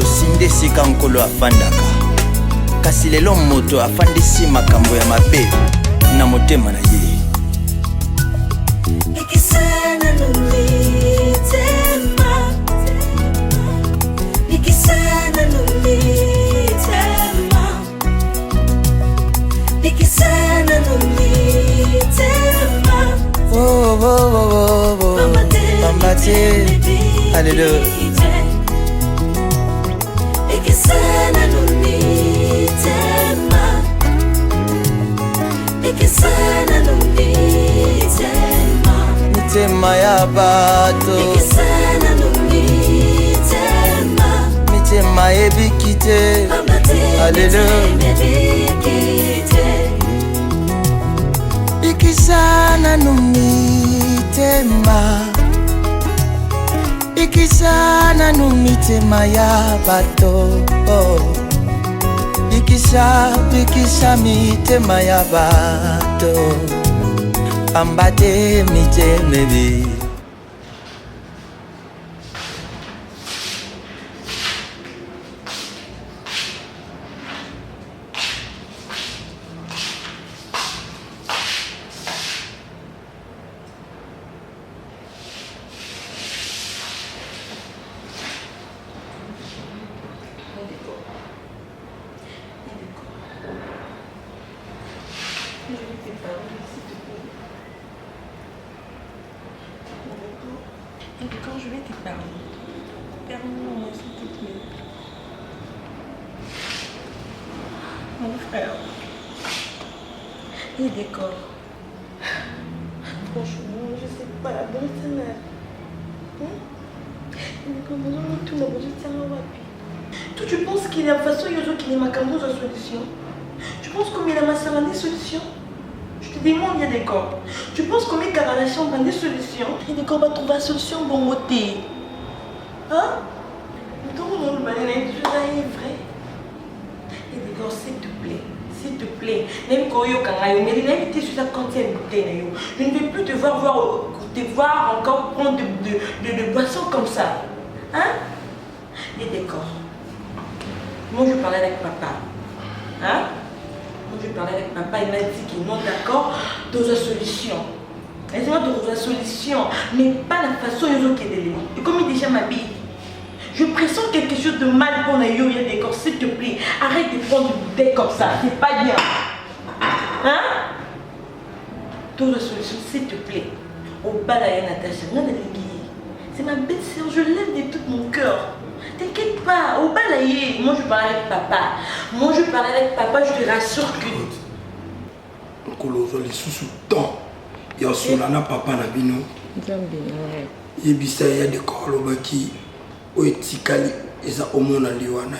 tosinde sika nkolo afandaka kasi lelo moto afandisi makambo ya mabe na motema na ye. Ikisana numitema, ikisana numitema, ikisana numitema. Oh, oh, oh, oh, oh. Pambate, hallelujah. Ikisana numitema, ikisana numitema, mitema ya bato, ikisana numitema, mitema ebikite, hallelujah. Ikisana numitema, ikisana numitema ya bato, ikisha mitema ya bato, pambate mitemebe. Quand je vais te parler, permets-moi s'il te plaît. Mon frère, il décore. Franchement, je sais pas, bon c'est là. Toi, tu penses qu'il y a une façon, il y a qui est ma camouche de solution. Tu penses qu'il y a ma salade de solution. Je te demande, il y a des corps. Tu penses qu'on met la relation dans des solutions. Il y a des corps va trouver la solution bon côté. Hein? Tout le monde va dire que c'est vrai. Il y a des corps, s'il te plaît. S'il te plaît. Même quand il y a mais il a invité sur sa quantième bouteille. Je ne vais plus te voir encore prendre de boissons comme ça. Hein? Il y a des corps. Moi, je parlais avec papa. Hein? Moi, je parlais avec papa, il m'a dit qu'il non d'accord, dans la solution. Laissez-moi trouver la solution, mais pas la façon dont il est. Et comme il déjà m'habille, je pressens quelque chose de mal pour les yo, il y a des corps, s'il te plaît. Arrête de prendre une bouteille comme ça, c'est pas bien. Hein? Trouve la solution, s'il te plaît. Au bas là, Natacha, c'est ma belle sœur, je l'aime de tout mon cœur. T'inquiète pas, au balayer. Moi je parlais avec papa. Moi je parlais avec papa, je te rassure que. Nkolo les sous-temps. Il y a Solana papa na bino. Il y a des corps qui ont été calés. Ils ont au monde liwana.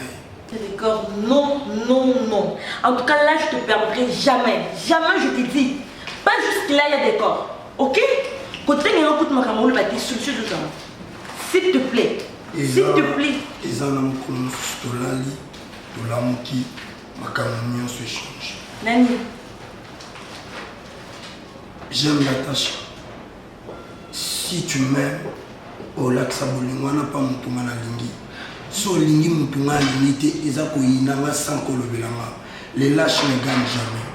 D'accord, non, non, non. En tout cas là je te perdrai jamais. Jamais je te dis. Pas juste là il y a des corps. Ok? Côté il y a un coup de macamoule, bah des solutions de ça. S'il te plaît. S'il te plaît. Ils ont un coup de stolali, de l'amour qui macamoule se change. Nani? J'aime la tâche. Si tu m'aimes, au lac Sabolingo, on n'a pas mon touma na lingi. So lingi mon touma na lingi, ils ont koyinanga sans kolobelanga. Les lâches ne gagnent jamais.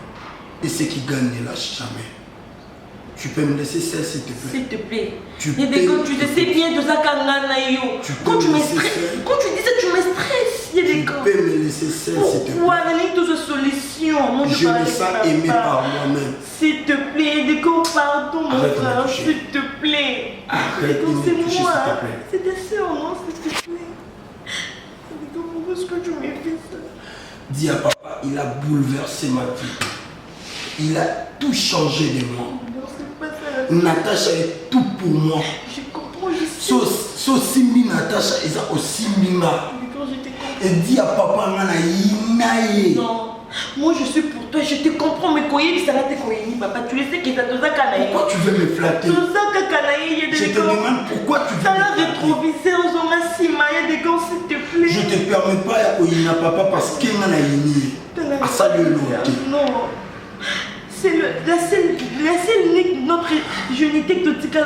Et ceux qui gagnent ne lâchent jamais. Tu peux me laisser ça s'il te plaît. S'il te plaît. Tu tu te sais bien de ça quand quand tu me stresses, quand tu dis ça, tu me stresses. Il y a des tu peux me laisser ça s'il te plaît. Pourquoi? Donne-moi une solution. Moi, je me sens aimé par moi-même. S'il te plaît, des gros pardon, mon frère. S'il te plaît. Arrête de me toucher, s'il te plaît. C'est ta soeur, non? S'il te plaît. Pourquoi est-ce que tu me fais ça? Dis à papa, il a bouleversé ma vie. Il a tout changé de moi. Natacha est tout pour moi. Je comprends, je sais. So simbi Natacha, ils ont aussi mina. Et dis à papa, non. Moi je suis pour toi, je te comprends, mais quand il s'arrête, papa, tu le sais qu'il a tout ça. Pourquoi tu veux me flatter? Tout ça, je te demande pourquoi tu veux me flatter. flatter. Rétroviseur, il y a des gants, s'il te plaît. Je te permets pas à papa parce qu'il m'a yini. À ça le non. C'est la seule unique notre jeunité que tu as,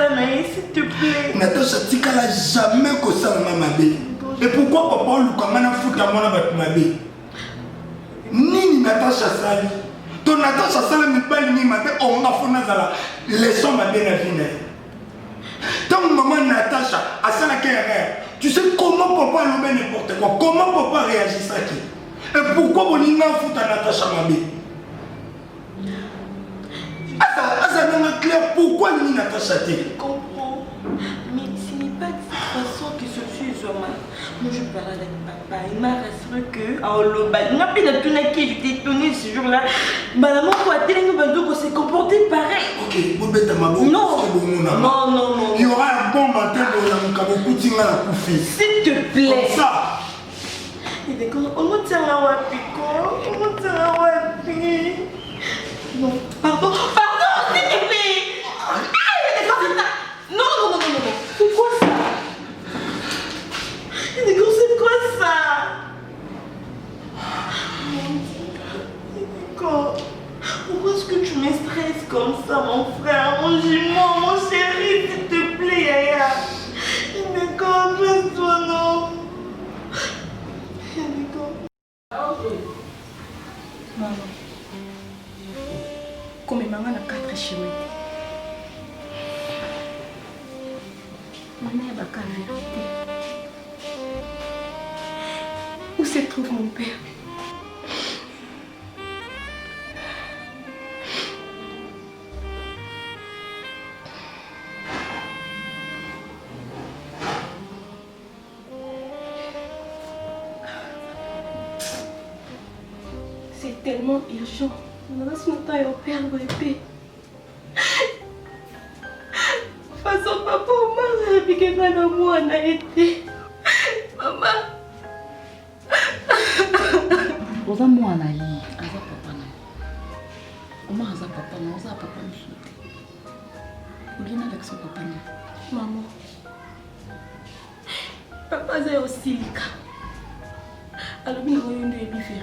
s'il te plaît. Natacha, tu n'as jamais que ça, maman. Et pourquoi papa Lukamana fout à mon abatmabe? Nini Natacha Sali? Ton Natacha Sali me parle ni matin, on m'a fait nazala. Laissons ma bien la vie. Tant maman Natacha, à ça la carrière, tu sais comment papa l'a n'importe quoi, comment papa réagit ça qui? Et pourquoi vous n'y n'en fout à Natacha Mabé? Claire, pourquoi ni Natacha T? Je comprends. Mais ce n'est pas de cette façon que ce suis Zoma. Moi je parle avec papa. Il m'a rassuré que. Oh le bal. Il m'a pris de tout qui j'étais étonnée ce jour-là. Maman, quoi, on s'est comporté pareil. Ok, vous bêtes à ma Non. Non. Il y aura un bon matin pour la Moukaboukouti à la Koufi. S'il te plaît. Comme ça. Et d'accord, on me tient à Wapi, quoi. On me tient à Wapi. Non, pardon, s'il te plaît. Non. C'est quoi ça? D'accord, c'est quoi ça? D'accord. Pourquoi est-ce que tu me stresses comme ça, mon frère, mon jumeau, mon chéri, s'il te plaît, Yaya? D'accord, laisse-toi, non. Maman, comme maman a 4 cheveux. Maman n'a pas la vérité. Où se trouve mon père? C'est tellement urgent. On a ce temps et au père épée. Façon papa, maman, et que dans moi on a été. Maman. Oza mwana yi, aza papa na. Oma aza papa na, oza papa msuti. Olina avec son papa na. Maman. Papa est aussi lika. Alors nous avons une vérité.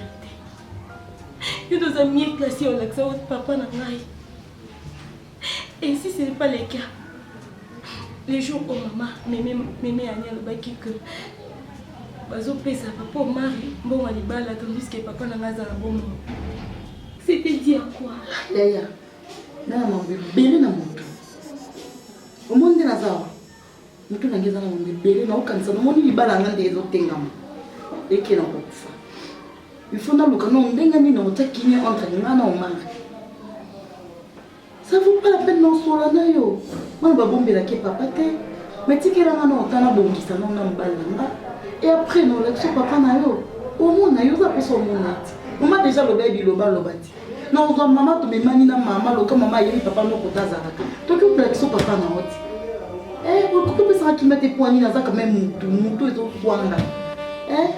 Nous nous avons mis placé au lac de papa na ngai. Et si ce n'est pas le cas, les jours où maman, mémé Anya le baki que bazo pesa papa au mari, bon alibala tandis que papa na ngaza na bon. C'était dire quoi? Yaya, na mambe bele na moto. Omonde na zawa. Mutu na ngeza na mambe bele na okanisa no moni libala ngande ezo tengama. Eke na kokufa. Il faut na luka no ndenga ni na otakini entre ngana o mari. Ça vaut pas la peine d'en sola na yo. Moi ba bombela ke papa te. Mais tikela ngana otana bongisa no na mbala. Et après non l'action papa na yo. Au moins na yo za poso monate. Maman déjà le baby loba lobati. Non on maman to me mani na maman loka maman yeli papa no kota zaka. To que l'action papa na oti. Eh ko ko pesa ki mete poani na za quand même mutu ezo kwanga. Eh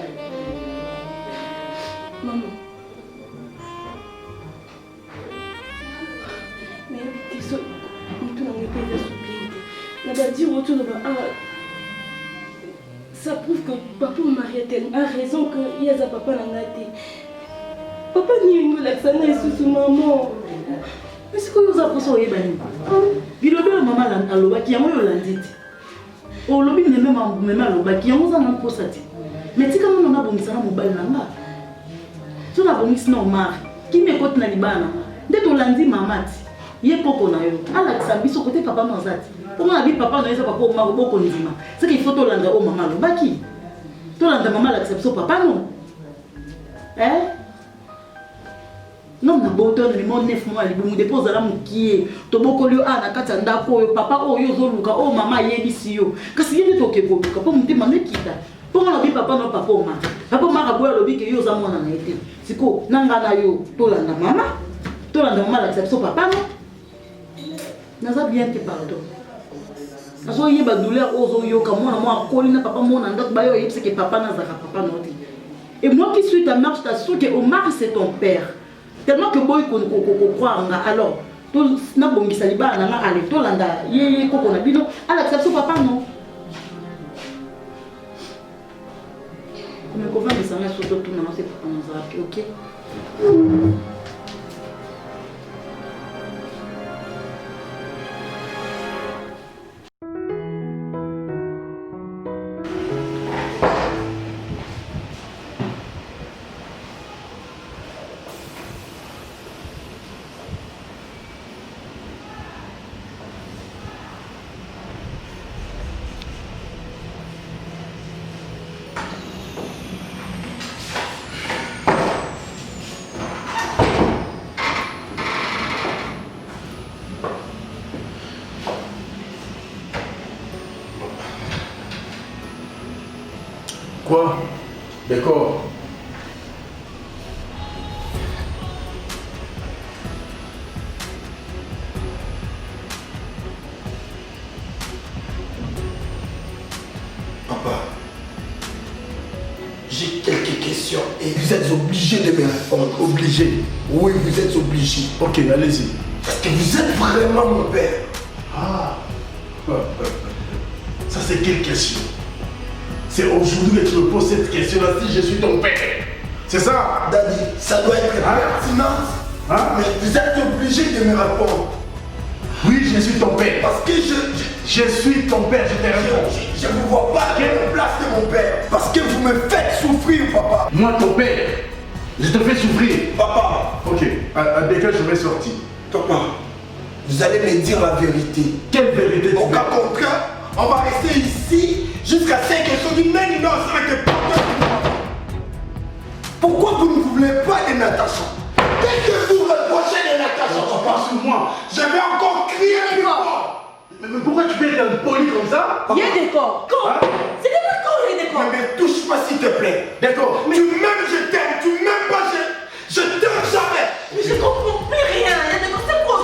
maman. Mais tu sais mutu na ngepeza subinte. Na ba dire autour de ça prouve que papa a raison que Yaza papa n'a pas été. Papa n'y a eu l'accent et sous maman. Mais c'est quoi vous avez posé au Yébani? Bilobe la maman a l'oba qui a moi l'andit. Au lobby n'est même à l'oba qui a moi en posati. Mais si comme on a bon ça mon bal nanga. Tu n'as bon ici normal. Qui me côte na libana? Dès que lundi mamati. Yé poko na yo. Ala kisambi so côté papa manzati. Comment a dit papa na yesa papa o maro boko ndima. C'est qu'il faut to landa o mama l'oba qui. To landa maman l'accepte papa non. Eh? Non na boto na mo 9 mois libu mu dépose la mukie to boko lio ana kata ndako yo papa o yo zo luka o mama yebisi yo kasi yende to ke bobuka po mutima mekita po na bi papa no papa o ma papa mara boya lobi ke yo za mwana na ete siko nanga na yo to landa mama la accepte papa no naza bien te pardon aso yeba douleur ozo yo ka mwana mo akoli na papa mona ndako ba yo yebisi ke papa na zaka papa no te. Et moi qui suis ta mère, je t'assure que Omar c'est ton père. Tellement que boy qu'on croit alors tout na bongi saliba na nga ale to landa ye koko na bino ala accepte papa non. Mais comment ça na surtout tout na c'est papa nous a OK. Quoi? D'accord. Papa, j'ai quelques questions et vous êtes obligé de me répondre. Obligé. Oui, vous êtes obligé. Ok, allez-y. Parce que vous êtes vraiment mon père. Ah. Ça c'est quelle question? C'est aujourd'hui que tu me poses cette question-là si je suis ton père. C'est ça? Daddy, ça doit être pertinent. Hein? Mais vous êtes obligé de me répondre. Oui, je suis ton père. Parce que Je suis ton père, je te réponds. je ne vous vois pas à la place de mon père. Parce que vous me faites souffrir, papa. Moi, ton père, je te fais souffrir. Papa, Ok, à desquels je vais sortir. papa, vous allez me dire la vérité. Quelle vérité tu Au veux? cas contraire, on va rester ici jusqu'à 5 questions d'une même non avec des Pourquoi vous ne voulez pas de Natacha? Qu'est-ce que vous reprochez de Natacha, Tu papa? parles sur moi. Je vais encore crier plus fort. Mais pourquoi tu peux être impoli comme ça? Il y a des corps. Quand? Hein? C'est des corps, il y a des Ne corps. me touche pas s'il te plaît. D'accord. Tu m'aimes, je t'aime. Tu m'aimes pas, je t'aime jamais. Mais je comprends plus rien. Il y a des corps, c'est quoi?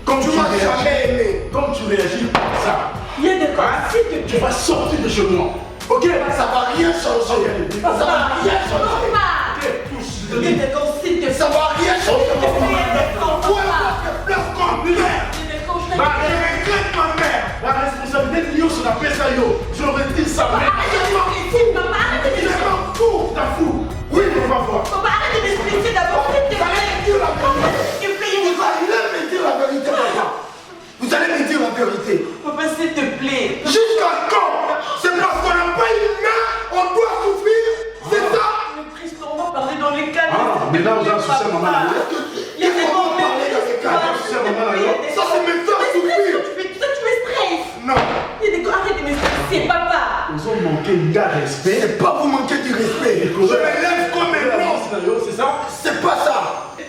Comme Tu tu m'as réagis, jamais aimé. comme tu réagis comme ça, Il y a des corps, s'il te tu plaît. vas sortir de chez moi. Ok? Ça va rien changer. Ça va rien changer. Ok, touche, je te Il y a dis. des corps, s'il te plaît. Ça va rien changer. Il y a des corps, Pourquoi papa. je pleure comme mère? Il y a des corps, je Je regrette ma mère. La responsabilité de Yo, sur la ça, yo. J'aurais dit ça, mais Arrête de m'expliquer, papa, arrête de Je m'expliquer. m'en fous. t'as fou. Oui, on va voir. Papa, arrête de m'expliquer d'abord, s'il te plaît. Dire la vérité. S'il te plaît, il y a des Vous corps. allez me dire la vérité, papa. Vous allez me dire la vérité. Papa, s'il te plaît. Jusqu'à quand? C'est parce qu'on n'a pas une main, on doit souffrir. C'est ça? Mais Christ, on va parler dans les calmes. Ah, mais là, on a un souci à maman. Il y a des moments, mais Ça, c'est me faire souffrir. Tu me stresses. Non, Il y a des corps, arrête de me stresser, papa. Ils ont manqué de respect. c'est pas vous manquer du respect. Je me lève comme un homme. C'est ça? C'est pas ça.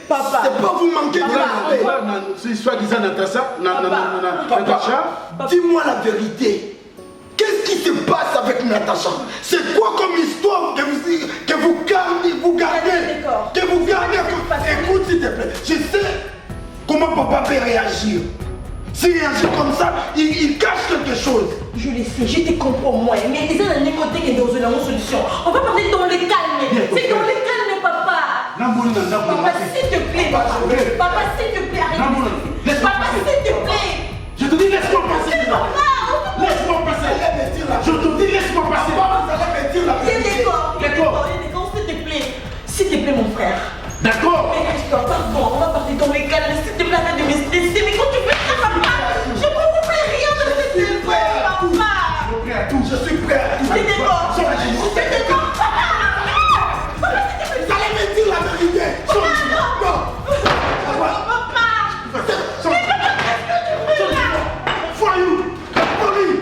Papa. C'est pas vous manquer du respect. C'est soi-disant Natacha. Natacha. Dis-moi la vérité. Qu'est-ce qui se passe avec Natacha? C'est quoi comme histoire que vous gardez, D'accord. que vous gardez? Écoute s'il te plaît, je sais comment papa peut réagir. S'il réagit comme ça, il cache quelque chose. Je le sais, je te comprends moi. Mais ils ont un côté qui est dans une solution. On va parler dans le calme. C'est dans le calme, papa. Papa, s'il te plaît, papa. Papa, s'il te plaît, arrête de m'expliquer. Papa, s'il te plaît. Je te dis, laisse-moi passer. Papa, Laisse-moi passer. Je te dis, laisse-moi passer. Vous allez me dire la il y a vérité. des corps, il y a des corps, il y a des corps, s'il te plaît. S'il te plaît, mon frère. D'accord. Mais Christophe, pardon, on va parler dans le calme. S'il te plaît, arrête de me stresser. Mais quand tu fais ça, papa, je ne comprends plus rien de cette histoire, papa. Je suis prêt à tout. Je suis prêt à tout. C'est des corps. C'est des corps, papa. Papa, s'il te plaît. Vous allez me dire la vérité. Non. Voyou. Poli.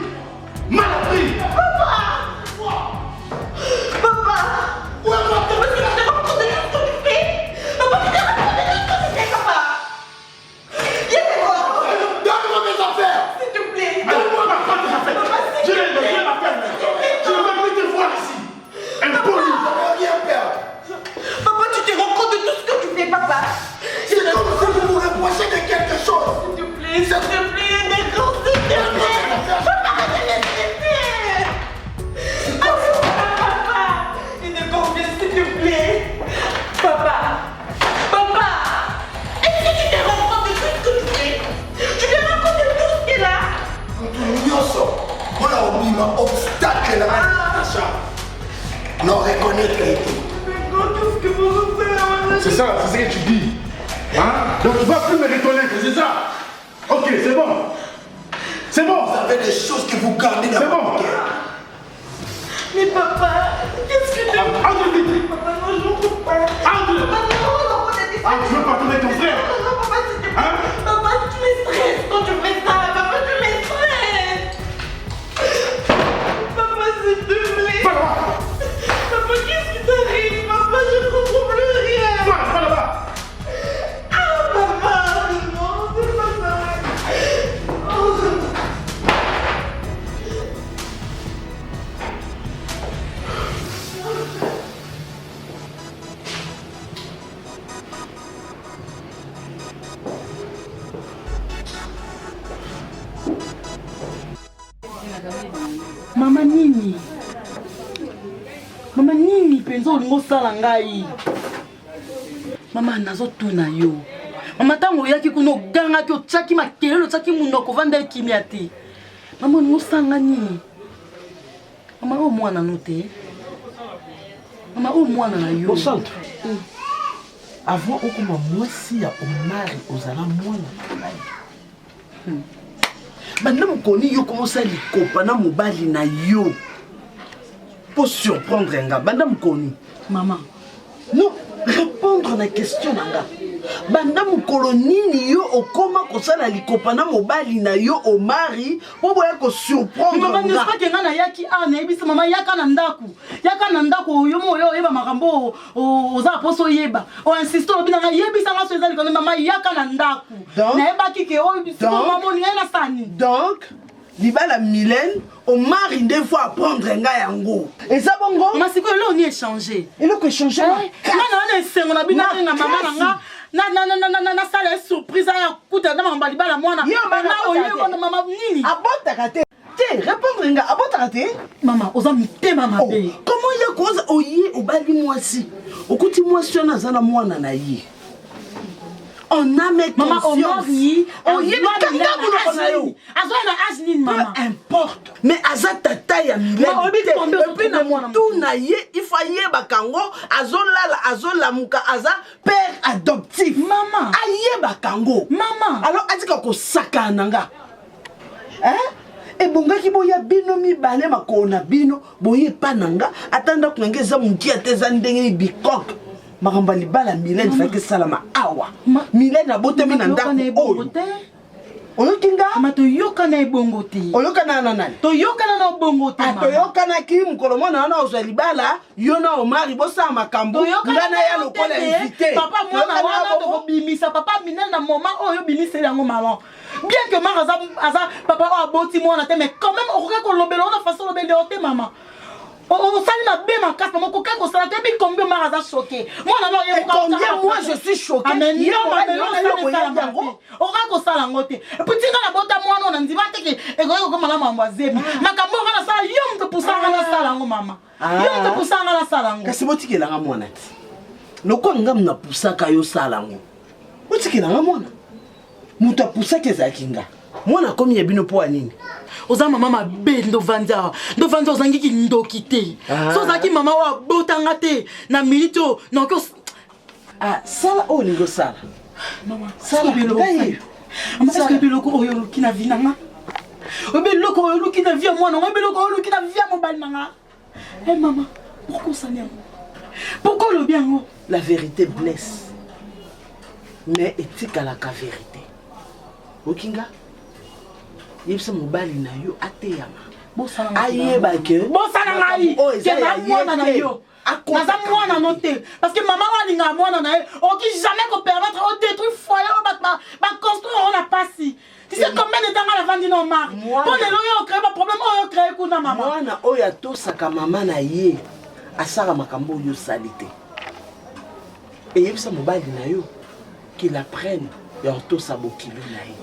Malappris. Donne-moi mes affaires. Donne-moi ma part des affaires. Je n'ai rien à faire. Je ne veux plus te voir ici. Impoli. Je ne veux rien perdre. Papa, tu te rends compte de tout ce que tu fais, papa. C'est comme si vous vous reprochez de quelque chose. S'il te plaît, des grands, s'il te plaît. Papa, arrête de me stresser. Papa, il ne convient, s'il te plaît. Papa, est-ce que tu te rends compte de tout ce que tu fais? Tu te rends compte de tout ce qui est là? On a oublié ma obstacle là. Natacha. Non, reconnaître été. Tout ce que vous faites, C'est ça, c'est ce que tu dis. Hein? Donc tu vas plus me reconnaître, c'est ça? Ok, c'est bon. C'est bon. Vous avez des choses que vous gardez dans C'est votre bon. cœur. Mais papa, qu'est-ce que tu veux? Entre vite. Papa, non, je ne peux pas. Entre. Papa, non, on a des Ah, tu veux pas trouver ton frère? Non, papa, s'il te plaît. Hein? Papa, tu me stresses quand tu fais ça. Papa, tu me stresses. Papa, s'il te plaît. Va là-bas. Papa, qu'est-ce qui t'arrive? Papa, je ne comprends plus rien. Va là-bas. Ah, papa, non, c'est pas ça. Oh. penza olingo sala ngai. Mama nazotuna yo. Mama tango yaki kuno ganga ki otchaki makelelo otchaki munoko vanda kimia te. Mama olingo sanga nini? Mama o mwana note. Mama o mwana na yo. Au centre. Avant okoma mwasi ya omari ozala mwana. Banda mukoni yo commence à likopa na mobali na yo. Pour surprendre nga banda mukoni. Maman. Non, répondre à la question nanga. Banda mukolo nini yo okoma kosala likopa na mobali na yo omari po boya ko surprendre nga. Maman n'est pas que nga na yaki ana ebisa mama yaka na ndaku. Yaka na ndaku yo mo yo eba makambo oza poso yeba. O insiste obi na yebisa nga so ezali kono mama yaka na ndaku. Na eba kike o ebisa mama ni na sani. Donc Libala Mylène, Omar il faut apprendre un gars yango. Et ça bongo? Mais c'est que là on y échangé. Et là que changer. Maman on est sengo na bina na maman nga. Na sala surprise ya kuta na mama libala mwana. Na oye on mama nini? Abota kate. Té répondre nga abota kate. Maman oza mité mama be. Comment ya cause oye obali mwasi? Okuti mwasi na zana mwana na ye. On a mes maman on mari on y maman peu importe mais aza tata ya Mylène et puis na tout na ye il fallait bakango azola muka aza père adoptif maman aye bakango maman alors atika ko sakananga et bongaki boya bino mibale makona bino boye pananga atanda kunangeza muki ateza ndenge bikok Maramba libala Mylène fait que salama awa. Mylène a boté mina ndako. Oyokinga? Ma to yokana ebongote. Oyokana nana. To yokana na bongote. To yokana ki mukolomo na na ozo libala, yona omari bosa makambo. Ngana ya lokola invité. Papa mwana wana to bimisa papa Mylène na moment oyo bimisa yango maman. Bien que mara aza papa o aboti mwana te mais quand même okoka ko lobela na façon lobela te maman. On sali na be ma casse maman koka ko sala te bi combien mara za choqué. Moi je suis choqué. Mais non maman oka ko sala ngote. Petit nga na bota mwana na ndima te ke ego ko mala mambo azebi. Makambo wana sala yo mto pusanga na sala ngo mama. Yo mto pusanga na sala ngo. Kasi botikela nga mwana ti. Loko ngam na pusaka yo sala ngo. Botikela nga mwana. Muta pusaka zakinga. Mwana komi yebino po nini? Oza mama mabe ndo vanda ozangi ki ndoki te so zaki mama wa botanga te na milito na ko sala o lingo sala mama sala biloko mama est-ce que biloko oyo luki na vie nanga biloko oyo luki na vie mwana biloko oyo luki na vie mobali nanga maman pourquoi ça n'est pourquoi le bien la vérité blesse mais etika la vérité okinga yebisa mobali na yo ateyama ayeba ke bosana ngai kena mwana na yo naza mwana no te parce que maman walinga mwana na ye oki jamais ko permettre au détruire foyer au batma ba construire on a passé tu sais combien de temps la vandi no mari pour les loyo créer ba problème oyo créer kuna maman mwana oyo atosaka mama na ye asara makambo yo salite et yebisa mobali na yo qu'il apprenne ya tosa bokilo na ye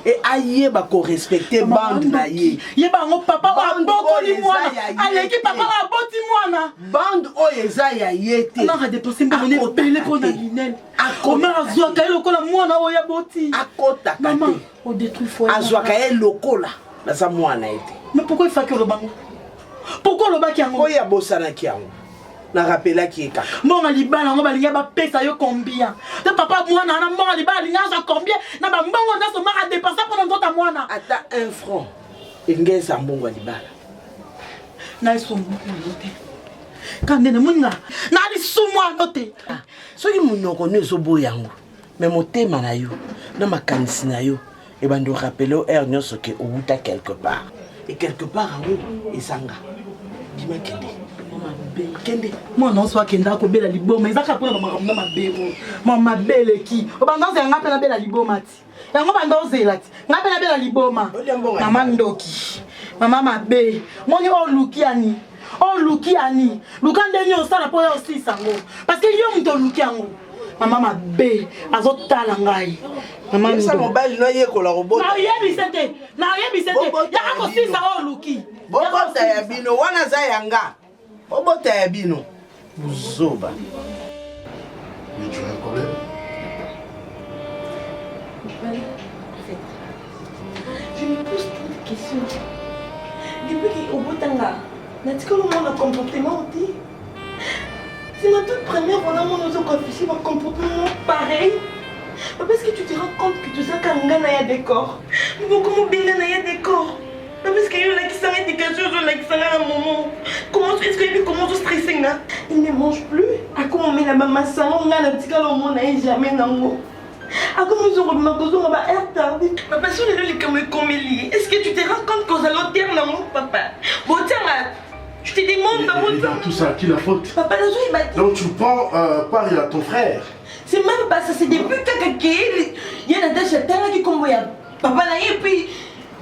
et aïe ba ko respecter bande na ye yeba ngo papa wa bokoli mwana aleki papa wa boti mwana bande oyo eza ya ye te na dépenser mbone belé pour na Lynel akoma azwa ka lokola mwana oyo boti akota ka maman au détruire foyer azwa ka lokola na sa mwana ete mais pourquoi il faut que le bango pourquoi le baki yango oya bosana ki yango na rappela ki eka monga libala ngo balinga ba pesa yo combien te papa mwana na monga libala linga za combien na ba mbongo na so mara dépenser pour ndota mwana ata 1 franc ingeza mbongo libala na isumu note kande ne munga na li sumu note soki munoko nezo boyango mais motema na yo na makanisi na yo e bando rappeler er nyonso ke outa quelque part et quelque part en ezanga bima kende mwana oso akenda kobela liboma ezaka mpona bamakambo na mabebo mamabeleki obandanza yanga mpe nabela liboma ti yango bandozela ti nga mpe nabela liboma mama ndoki mama mabe moni oluki ani luka ndenge osala mpo ya osilisa yango parce que yo moto oluki yango mama mabe azotala ngai mama mobali nayekola kobota nayebise te yaka kosilisa oluki bobota ya bino wana za yanga obota ya bino Zoba. Mais tu as un problème? Je me pose tant de questions. Depuis qu'au bout d'un gars, n'a-t-il que le monde a comportement dit? C'est ma toute première fois dans mon autre affiché un comportement pareil. Parce que tu te rends compte que tout ça, quand on a des corps. Mais comment bien il y a des corps? Parce qu'il y a là qui s'arrête des questions, là qui s'arrête à un moment. Comment est-ce qu'il commence à stresser là? Il ne mange plus. À quoi on met la maman sans on a la petite au monde n'a jamais dans à comment ils ont remarqué qu'on va retardé. Papa, si on est là comme lié, est-ce que tu te rends compte qu'on a l'autre terre dans mon papa? Bon tiens là, je te demande dans mon temps. Tout ça, qui la faute? Papa, il m'a dit. Donc tu prends part à ton frère. C'est même pas ça, c'est depuis qu'il y a des gens qui combattent. Papa, et puis.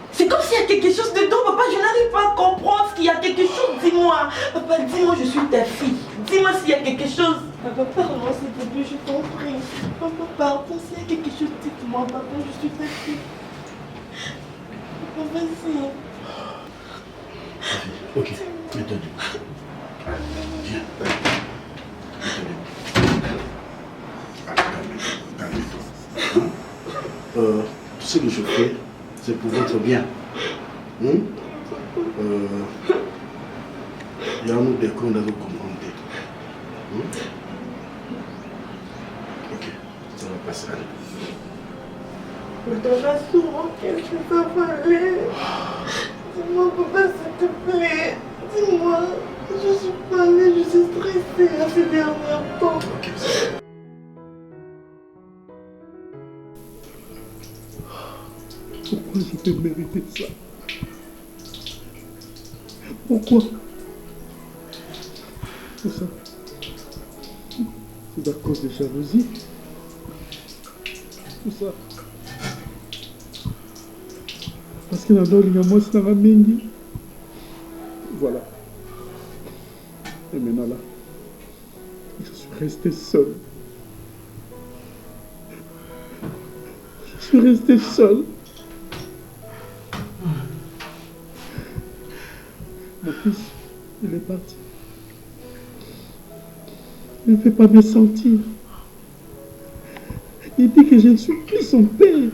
C'est comme s'il y a quelque chose dedans, papa, je n'arrive pas à comprendre qu'il y a quelque chose, dis-moi. Papa, dis-moi, je suis ta fille. Dis-moi s'il y a quelque chose. Papa, pardon, s'il te plaît, je t'en prie. Papa, pardon, s'il y a quelque chose, dites-moi, papa, je suis ta fille. Papa, vas-y. Ok, mets-toi debout. Viens. Calme-toi. Tout ce que je fais, c'est pour votre bien. Il y a un autre qu'on doit comprendre. Ok, ça va passer. Je te rassure, ok, je peux parler. Dis-moi, papa, s'il te plaît. Dis-moi, je suis pas allée, je suis stressée à ces derniers temps. Ok, pourquoi je peux mériter ça? Pourquoi? C'est ça. C'est à cause de jalousie. Tout ça. Parce que la douleur, moi, c'est dans la mingi. Voilà. Et maintenant là, je suis resté seul. Je suis resté seul. Mon fils, il est parti. Il ne fait pas me sentir. Il dit que je ne suis plus son père.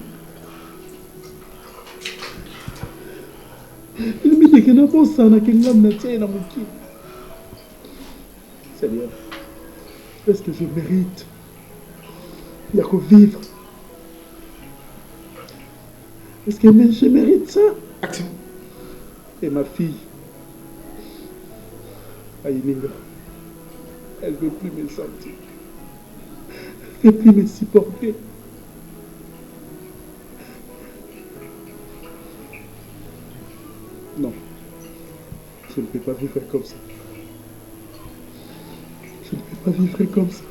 Il me dit que n'a pas ça, n'a qu'un homme n'a tient dans mon kit. Seigneur, est-ce que je mérite? Il y a qu'à vivre. Est-ce que je mérite ça? Et ma fille, Aïninga, elle ne veut plus me sentir. Elle ne veut plus me supporter. Non, je ne peux pas vivre comme ça. Je ne peux pas vivre comme ça.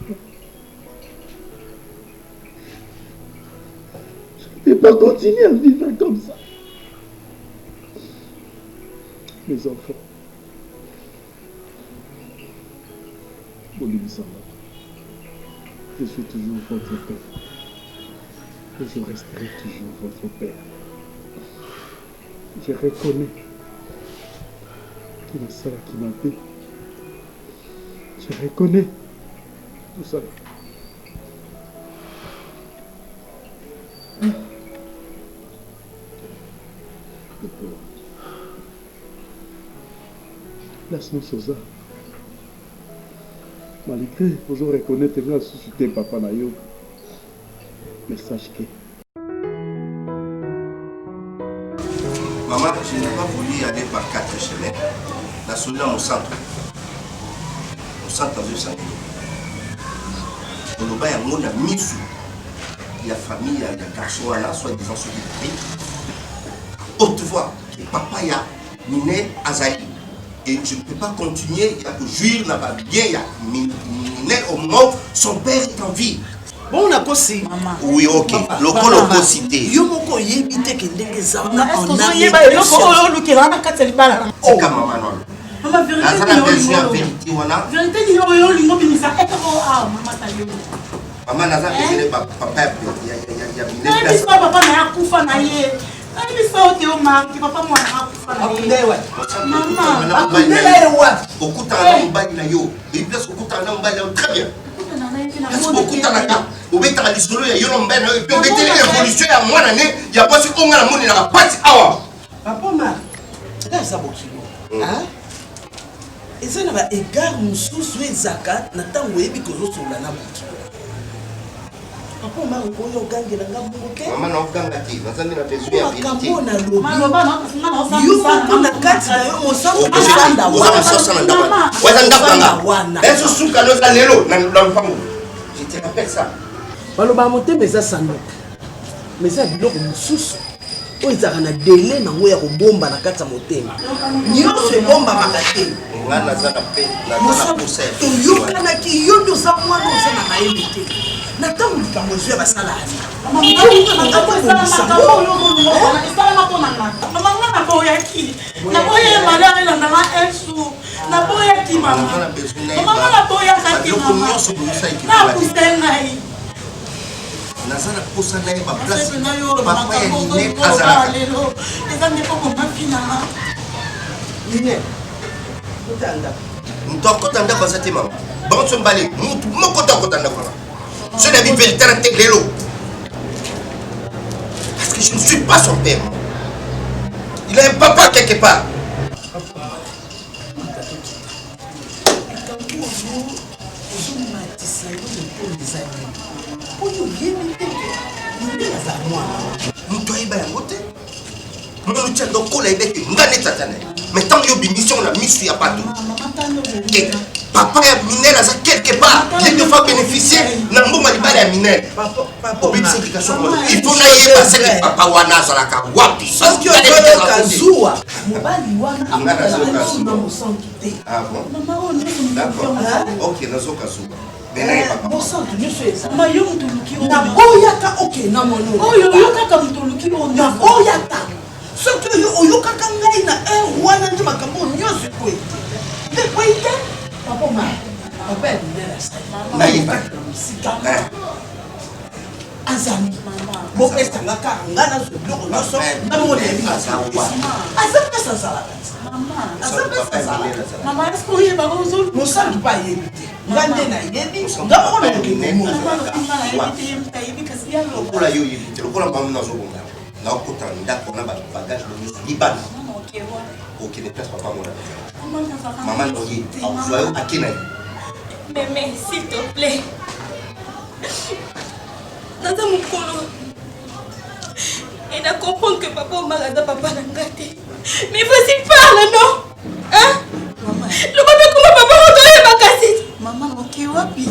Je ne peux pas continuer à vivre comme ça. Mes enfants, je suis toujours votre père. Et je resterai toujours votre père. Je reconnais qu'il y a ça qui m'a fait. Je reconnais tout ça. Laisse-nous ça. Malgré, vous aurez reconnaître que suscité papa Nayo. Mais sache que. Maman, je n'ai pas voulu aller par 4 chemins. La solution au centre. Au centre de Sangue. On va y avoir une mise. Il y a famille, il y a garçon là, soit disant ceux qui prient. Haute voix, papa y a miné Azaï. Et je ne peux pas continuer, il y a que jouir là-bas bien, il y a miné au moment où son père est en vie. Bon, on a aussi. Oui, ok. Loko cité. Yo moko yebite ke ndenge za Na on est-ce a que yeba yo lukela na kateli bala. C'est comme maman non. Mama vérité La vérité wana. vérité ni yo lingo binisa eto ah mama ta yo. Maman naza pekele papa ya Na biso papa na yakufa na ye. Na biso te o ma ki papa mwana akufa na bakundele wapi Maman, bakundele ye wapi okutana na mobali na yo et place okutana na mobali na yo très bien parce que okutanaka obetaka lisolo ya yo na mobali na yo epe obeteli évolution ya mwana ne ya mwasi onga na moni naka pasi awa papa mar eza bokilo eza na baégard mosusu ezaka na ntango oyebi kozosola na bokilo papa mar okoyo ogangela nga bongo te mama na oganga te nazangi na besoin ya vérité yo moko na kati na yo mosango ofanda waza ndakanga ezosuka noza lelo na lupango je te rappelle ça baloba motema eza sanduku mais eza biloko mosusu oyo ezalaka na dele nango ya kobomba na kati ya motema nyonso ebombamaka te nga naza na pe toyokanaki yo nde oza mwana oza na mayele te na ntango likambo ezwi ya basala naza na posa na ye baplace papa ya nine azalaka nine otanda moto akota ndako aza te mama bango so mbale motu moko to akota ndako wana so na bi véritare te lelo parce que je ne suis pas son père il a un papa quelque part moto ayeba yango te molutia ndokola yebeke nga neti ata na ye mais ntango yo bimission na misu ya bato papa ya minere aza quelque part ye defa bénéficier na mbongo libala ya minere obebisa éducation il faut nayeba seke papa wana azalaka wapi soki oyoka zuwa mobali wana akozala mosantu te ok nazoka zuwa mosantu nyonso naboyaka okenda mononaboyaka soki oyo oyokaka ngai na heure wana nde makambo nyonso ekoyete nde ekoyite papoma papa ya minela mosika azami bopesanga kaka nga nazwa biloko nyonso ngamona yebi aza mpesa azalaka mosantu mpe ayebi te nga nde nayebi nga moko lokola yo yebi te lokola mama nazobonga naokota ndako na bagage nyonso libana okende place papa mona mama noye azwa yo ake na ye Mémé, s'il te plaît. Naza mukolo. Et na comprendre que papa ou maraza papa n'a gâté. Mais vas-y, parle, non? Hein? Maman. Le papa comment papa retourne ma cassette? Maman, ok, wapi?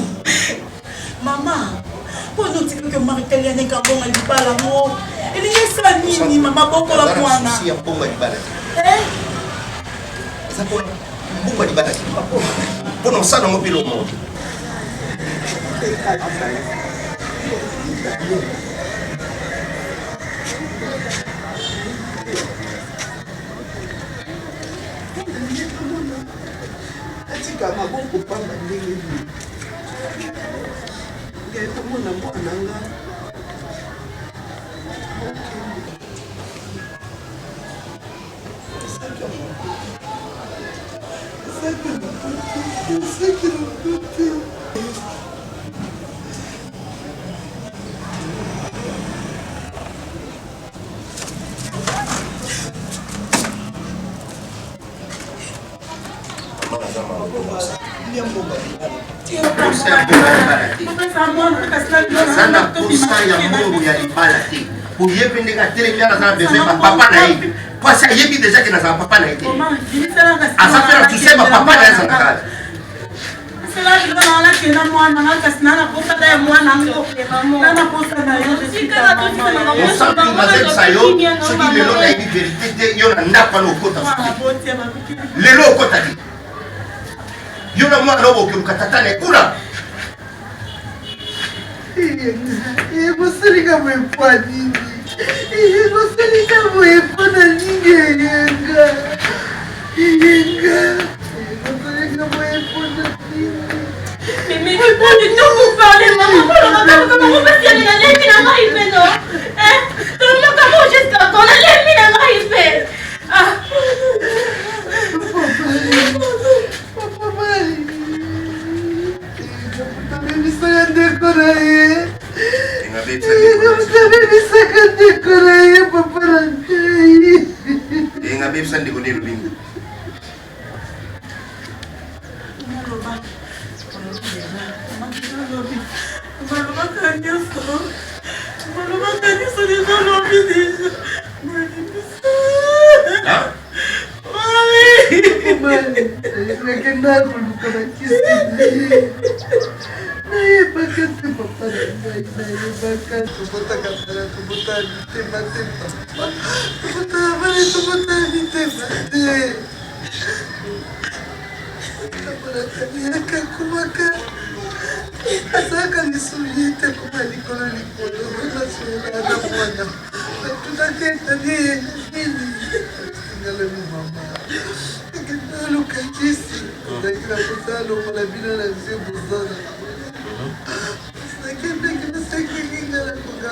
Maman. Pour nous dire que Marie-Thérèse n'est qu'un bon alibal l'amour. Elle est sa nini, maman, beaucoup la pointe. Si ya pomba libala. Ça pour beaucoup libala. Pour nous ça dans mon pilo monde. atika maboko pamba ndenge nini ngai komona mwana nga Sana posa ya mungu ya libala te. Oyebi ndeka telemi ana besoin ba papa na ye. Parce que yebi déjà que na papa na ye. Asa fera tu sais ba papa na ye sana kala. Cela je vais la kena mwana na kasina na posa da mwana ngo. Na posa na yo je suis ta maman. On sent que mazel sayo, ce qui le long a une vérité yo na ndapa no kota. Lelo kota di. Yo na mwana no boke mkatata ne kula. Mosalika mwepa nini? Mosalika mwepa na nini yenga? Mosalika mwepa na nini? Mais je prends du temps pour parler, maman. Comment on va faire la lettre dans ma rive, non? Hein? Comment jusqu'à quand la lettre dans ma rive? Ah. yebisa ndeko ne lobinga. Asaka nisulite kuma likolo likolo na mwana tunaketa nini ngale mama ngalo kachisi ndakira kusalo mala bina na zibu zona nakenda kinasaki ngala kuga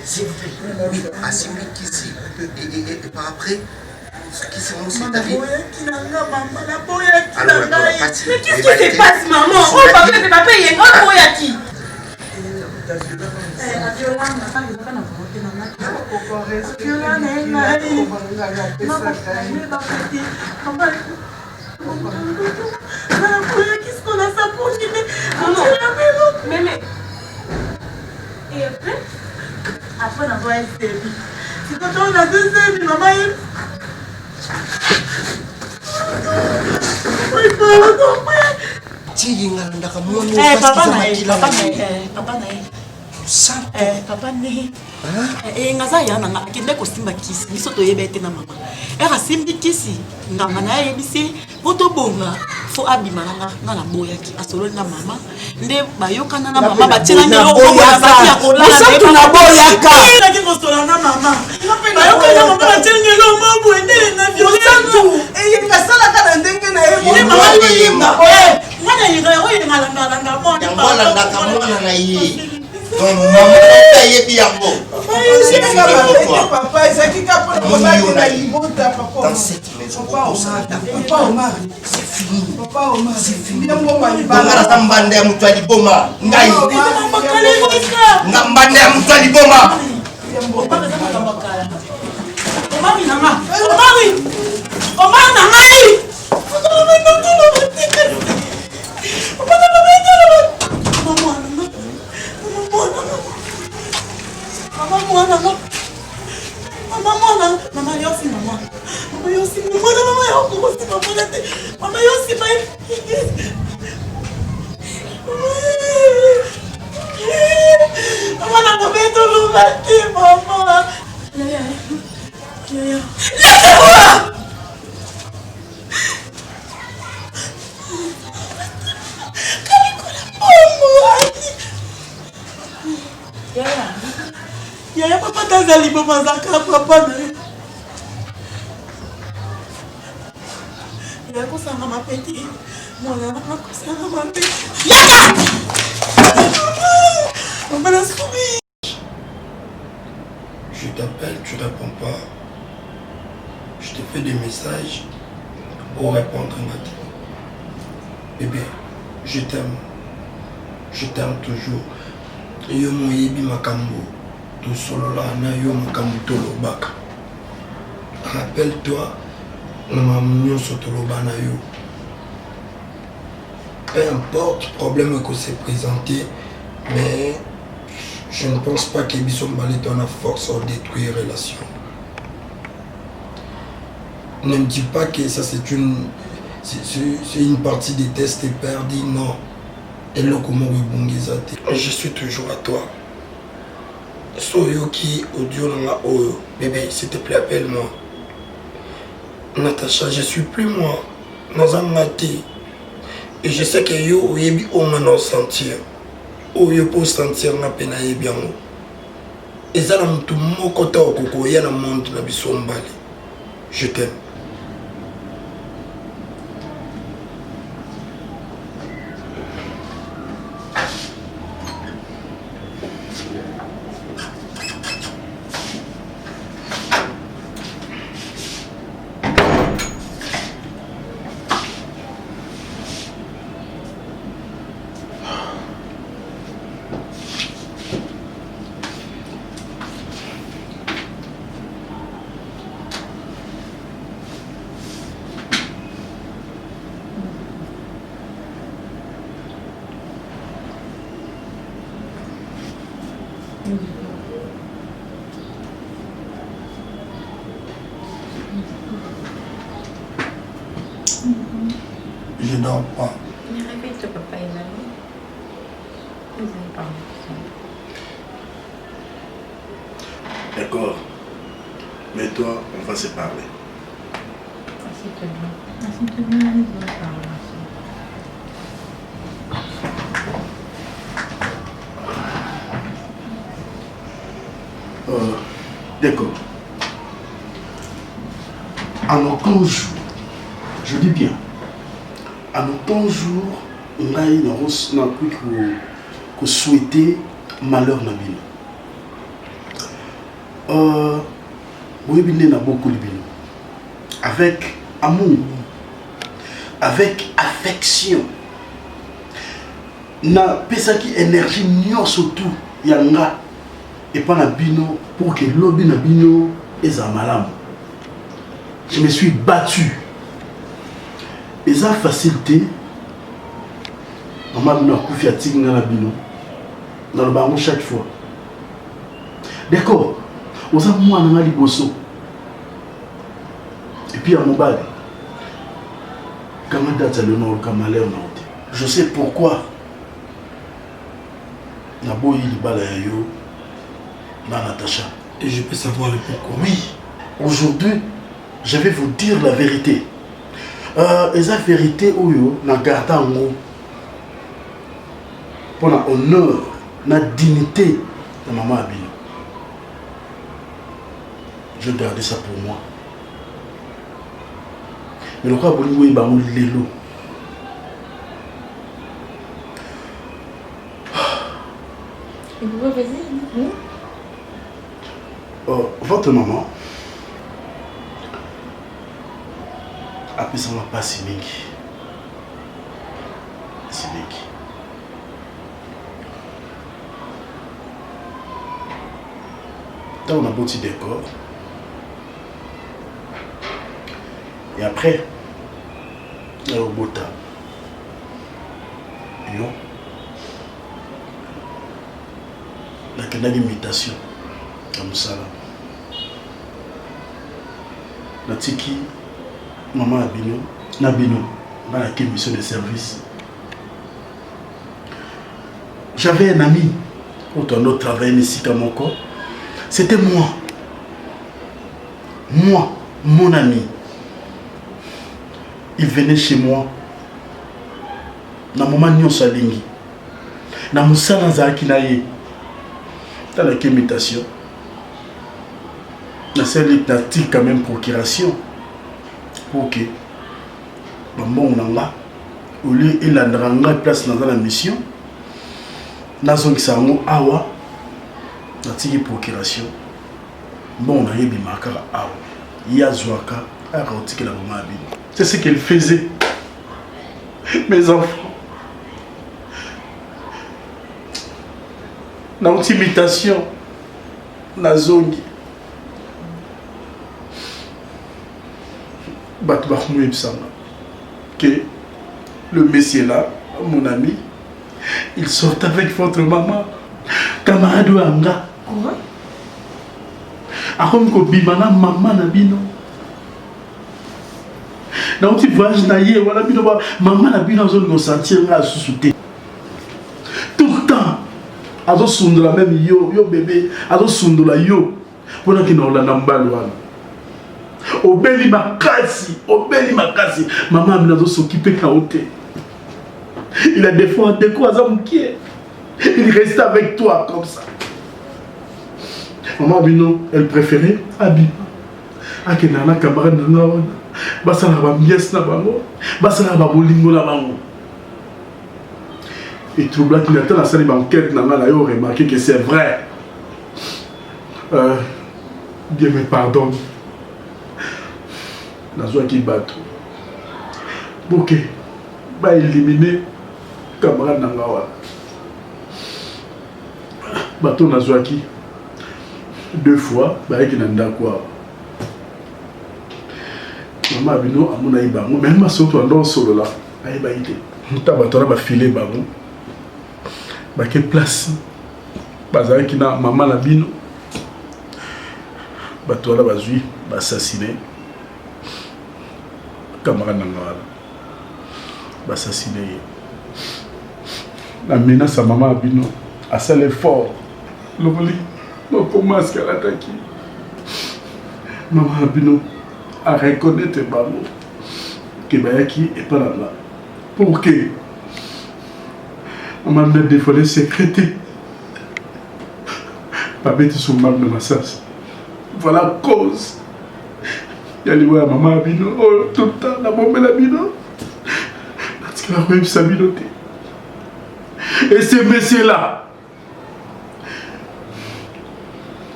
S'il vous plaît. Oui, Assimi Kissi. Et par après, qui c'est mon site d'avis? Alors, mais qu'est-ce qui se passe, maman? Oh, papa, c'est papa, il est grand pour Yaki. Qu'est-ce qu'on a ça pour mais et après on a un service. C'est quand on a 2 services, maman. Papa ngaza ya nanga akende kosimba kisi biso toyebete na mama era simbi kisi nganga na yebisi poto bonga fo abima na boyaki asolo na mama nde bayokana na mama batina ngelo boya batia kolala biso tuna boyaka ki kosola na mama bayokana mama batina ngelo mabo endele na violence eyenga sala kana ndenge na ye mama yimba mwana yinga yo yinga langa mona Yangola ndakamona na ye. Donc maman yebi yango. C'est fini pour toi. papa ezaki kapo na libota papa Dans cette maison, papa Omar c'est fini. papa Omar C'est fini. Bongara Ngambande ya mtu aliboma. Ngai. Ngambande ya mtu aliboma. Omari nanga. Omari nanga. Yaya papa tazali papa zaka papa na yaya kosanga mapeti mwana na kosanga mapeti yaya papa na soubi. Je t'appelle, tu réponds pas. Je te fais des messages pour répondre à ma tête. Bébé, je t'aime. Je t'aime toujours. Yo moyebi makambo. To solola na yo makambo tolobaka. Rappelle-toi, na mamunyo sotoloba na yo. Peu importe le problème que s'est présenté, mais je ne pense pas que Bisson Ballet a force à détruire la relation. Ne me dis pas que ça c'est une partie des tests perdus, non. Et là comment je suis toujours à toi. Soyoki audio nanga oyo bébé s'il te plaît appelle-moi. Natacha je suis plus moi. Nazangati. Et je sais que yo oyebi onga sentir. Oyo pour sentir na pena yebi yango. Ezala mutu moko ta okoko ya na monde na biso mbali. Je t'aime. Je ne dors pas. Mais réveille-toi, papa, il va bien. Vous allez parler. D'accord. Mais toi, on va se parler. S'il te plaît. S'il te plaît, on va parler. D'accord. En aucun jour, je dis bien, en aucun jour, on a eu que souhaiter malheur na bino. Oui, bien, na beaucoup de bino. Avec amour, avec affection. Na pesaki énergie nyo surtout yanga et pas na bino pour que lobby na bino eza malam. Je me suis battu. Eza facilité. Maman bino akufi atinga na bino. Dans le bango chaque fois. D'accord. Oza moi na liboso. Et puis à mon bal. Comment date le nom Kamalé on a. Je sais pourquoi. Naboyi libala ya yo na Natacha. Et je peux savoir le pourquoi. Oui, aujourd'hui, je vais vous dire la vérité. Et la vérité, na garda ngo pour la honneur, la dignité de maman Abino. Je gardais ça pour moi. Mais le cas pour nous, il va nous l'élo. Et vous, vas-y, votre maman a pu s'en pas si mingi. Si mingi. Là, on a beau petit décor. Et après, il y a le beau table. Et non. Il y a une imitation comme ça. Natiki, maman Abino, Nabino, dans la mission de service. J'avais un ami, autant d'autres travaillaient ici qu'à mon corps. C'était moi. Moi, mon ami. Il venait chez moi. Na maman nyo salingi. Na musana za akinaye. Dans la imitation. Na celle quand même procuration. Pour que maman nanga au lieu il a ndanga place dans la mission. Na zongi sango awa. Na tiki procuration. Bon na yebi makara awa. Ya zwaka a rotiki la maman Abino. C'est ce qu'elle faisait. Mes enfants. Dans une imitation, la zone. Que le monsieur là, mon ami, il sort avec votre maman, camarade Anga. Quoi? Akom ko bimana maman nabino. Dans un voyage naïe, voilà bino maman nabino zone go sentir à sous-souter. Tout le temps. Azo sundula même yo bébé, azo sundula yo. Pour qu'il n'en a pas Obeli makasi, maman Abino azo s'occuper kaote. Il a des fois des quoi Zamoukier. Il reste avec toi comme ça. Maman Abino, elle préférait Abi. Akenana camarade nana. Basala ba mies na bango, basala ba bolingo na bango. Et troubla qui attend la salle d'enquête n'a pas remarqué que c'est vrai. Dieu me pardonne. La joie qui bat. Ok. Bah éliminer camarade Nangawa. Bateau na joie qui 2 fois, bah qui n'a quoi. Maman Abino a mon aïba. Même ma soto en solo là. Aïba ité. Nous t'abattons à filer bango. Quelle place bazalaki na mama na bino bato wana bazwi baassassine camarade nanga wana baassassine ye na menace ya mama ya bino asala effort loboli nokomaske alataki mama ya bino areconnaitre bango ke bayaki epa na nga pour que mama me dévoilé secrété babeti son mal de massage. Voilà cause. Il y a les voix à maman Abino, oh, tout le temps, la bombe Abino. Parce qu'elle a réussi sa minoté. Et ces messieurs-là,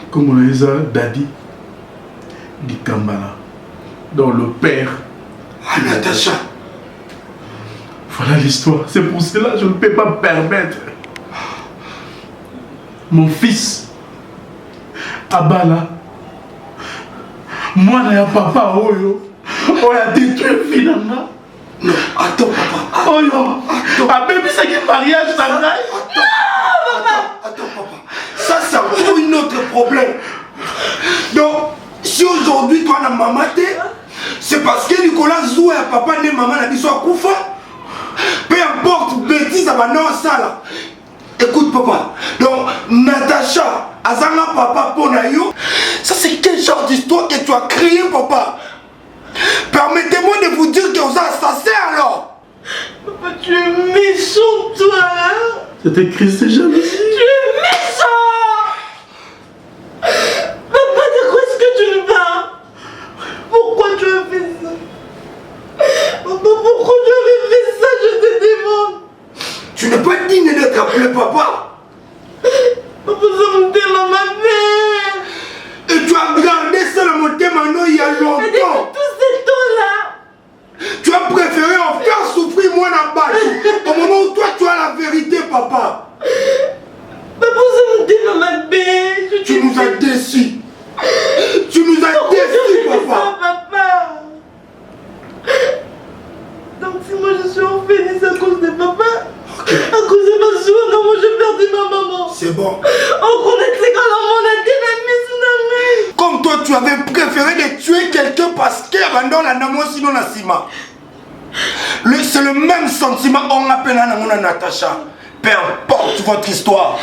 comme on a dit ça, Daddy, dit Kambala, dont le père, Natacha. Voilà l'histoire. C'est pour cela que je ne peux pas me permettre. Mon fils, Abala, moi, il y a papa, on a détruit finalement. Non, attends, papa. Oh non, ah, bébé, c'est quel mariage, ça va? Attends, papa. Ça, c'est encore un autre problème. Donc, si aujourd'hui, toi, la maman, c'est parce que Nicolas Zou et papa, ne maman, n'a dit soit Koufa. Peu importe, bêtise, à ma ça là. Écoute, papa. Donc, Natacha, Azanga, papa, Ponayo, ça, c'est quel genre d'histoire que tu as créé, papa? Permettez-moi de vous dire que vous êtes assassin alors. Papa, tu es méchant, toi, hein? C'était Christ et jalousie. Tu es méchant! Papa, de quoi est-ce que tu me parles? Pourquoi tu as fait ça? Papa, pourquoi tu avais fait ça? Je te demande. Tu n'es pas digne d'être appelé papa. Papa, ça me démange ma mère. Et tu as gardé ça dans mon thème il y a longtemps. Et depuis tout ce temps-là, tu as préféré en faire souffrir moi là-bas. Au moment où toi tu as la vérité, papa. Papa, ça me démange ma mère. Tu nous as déçus. Tu nous as déçus, papa. Papa. Donc si moi je suis orpheline, c'est à cause de papa. Okay. À cause de ma soeur, non, moi j'ai perdu ma maman. C'est bon. On connaît les gars, on a dit la mise. Comme toi, tu avais préféré de tuer quelqu'un parce qu'il abandonne la namo sinon la cima. C'est le même sentiment on appelle à Natacha. Peu importe votre histoire.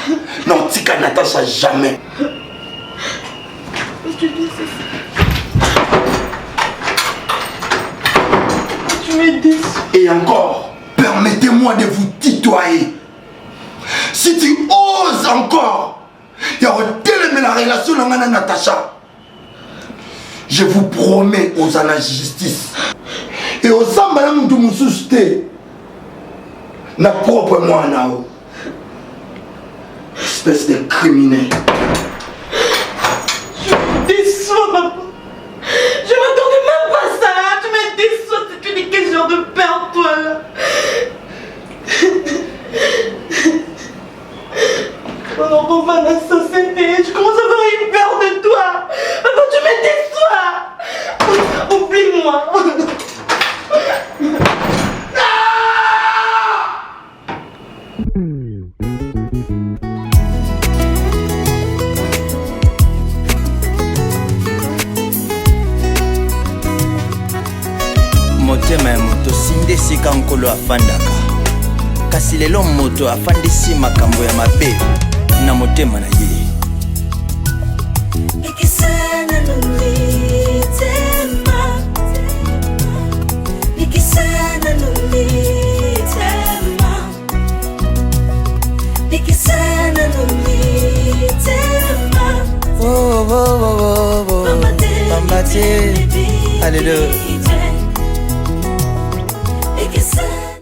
Non, tika Natacha jamais. Tu dis ça. Tu m'es déçu. Et encore, permettez-moi de vous tutoyer. Si tu oses encore, il y a la relation avec Natacha. Je vous promets aux la justice. Et aux ambalam de mon susté. Na propre moi nao. Espèce de criminel. Je me déçois, papa. Je m'attendais même pas à ça. Tu me déçois. Tu dis quel genre de père, toi, là. On va l'assassiner. Je commence à avoir une peur de toi. Papa, tu me déçois. Oublie-moi. motema ya moto sinde sika nkolo afandaka kasi lelo moto afandisi makambo ya mabe na motema na ye Nikisana nulitema Nikisana nulitema Nikisana nulitema Oh, oh, oh, oh, oh. Mama te, alléluia.